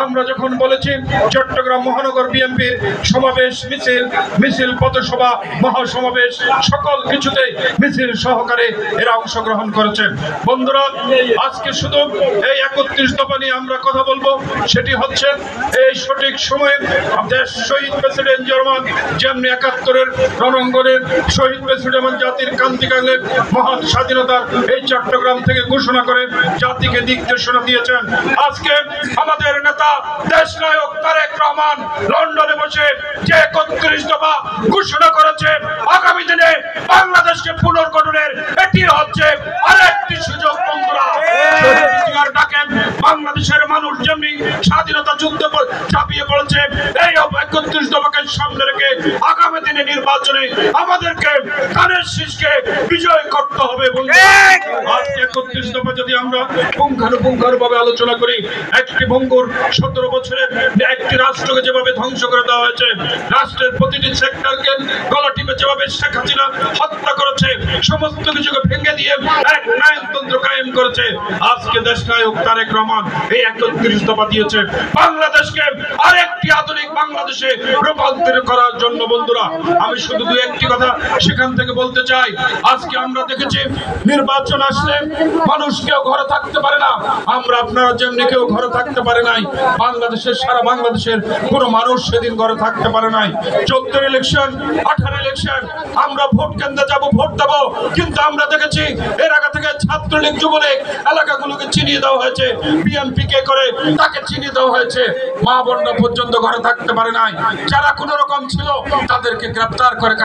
আমরা যখন বলেছি চট্টগ্রাম মহানগর বিএনপির সমাবেশ মিছিল পথসভা মহাসমাবেশ সকল কিছুতে মিছিল সহকারে এরা অংশগ্রহণ করেছেন। বন্ধুরা, আজকে শুধু এই ৩১ দফা নিয়ে আমরা কথা বলবো, সেটি হচ্ছে এই সঠিক সময়ে দেশ শহীদ প্রেসিডেন্ট জিয়া যেমনি ৭১-এর রণাঙ্গনের শহীদ প্রেসিডেন্ট জাতির ক্রান্তিকালে মহান স্বাধীনতার এই চট্টগ্রাম থেকে ঘোষণা করে জাতিকে দিক নির্দেশনা দিয়েছেন। আজকে আমাদের নেতা দেশনায়ক তারেক রহমান লন্ডনে বসে যে ৩১ দফা ঘোষণা করেছে, আগামী দিনে বাংলাদেশকে পুনর্গঠনের এটি হচ্ছে আরেকটি সুযোগ। বন্ধুরা, বাংলাদেশের মানুষ যেমনি স্বাধীনতা যুদ্ধে চাপিয়ে পড়েছে, এই ৩১ দফাকে সামনে রেখে আগামী দিনে নির্বাচনে আমাদেরকে ধানের শীষকে বিজয় করতে হবে। আজকে ৩১ দফা যদি আমরা পুঙ্খানুপুঙ্খানুভাবে আলোচনা করি, একটি ভঙ্গুর ১৭ বছরের একটি রাষ্ট্রকে যেভাবে ধ্বংস করে দেওয়া হয়েছে, রাষ্ট্রের প্রতিটি সেক্টরকে গলা টিপে যেভাবে শেখ হাসিনা হত্যা করেছে, সমস্ত কিছুকে ভেঙে দিয়ে এক ন্যায়তন্ত্র কায়েম করেছে, আজকে দেশনায়ক তারেক রহমান এই ৩১ দফা দিয়েছে বাংলাদেশকে আরেকটি আধুনিক বাংলাদেশে রূপান্তর করার জন্য। বন্ধুরা, আমি শুধু দু একটি কথা সেখান থেকে বলতে চাই। আজকে আমরা দেখেছি নির্বাচন আসলে মানুষ কেউ ঘরে থাকতে পারে না, আমরা আপনারা যেমনি কেউ ঘরে থাকতে পারে নাই, বাংলাদেশের সারা বাংলাদেশের কোনো মানুষ সেদিন ঘরে থাকতে পারে নাই। ১৪ ইলেকশন 18 ইলেকশন আমরা ভোট কেন্দ্রে যাব, ভোট দেব, কিন্তু আমরা দেখেছি এর আগে থেকে ছাত্রলীগ যুবলীগ এলাকাগুলোকে চিনিয়ে দেওয়া হয়েছে, বিএনপি কে করে তাকে চিনিয়ে দেওয়া হয়েছে, মা বোনরা পর্যন্ত ঘরে থাকতে পারে নাই, যারা কোনো রকম ছিল তাদেরকে গ্রেফতার করে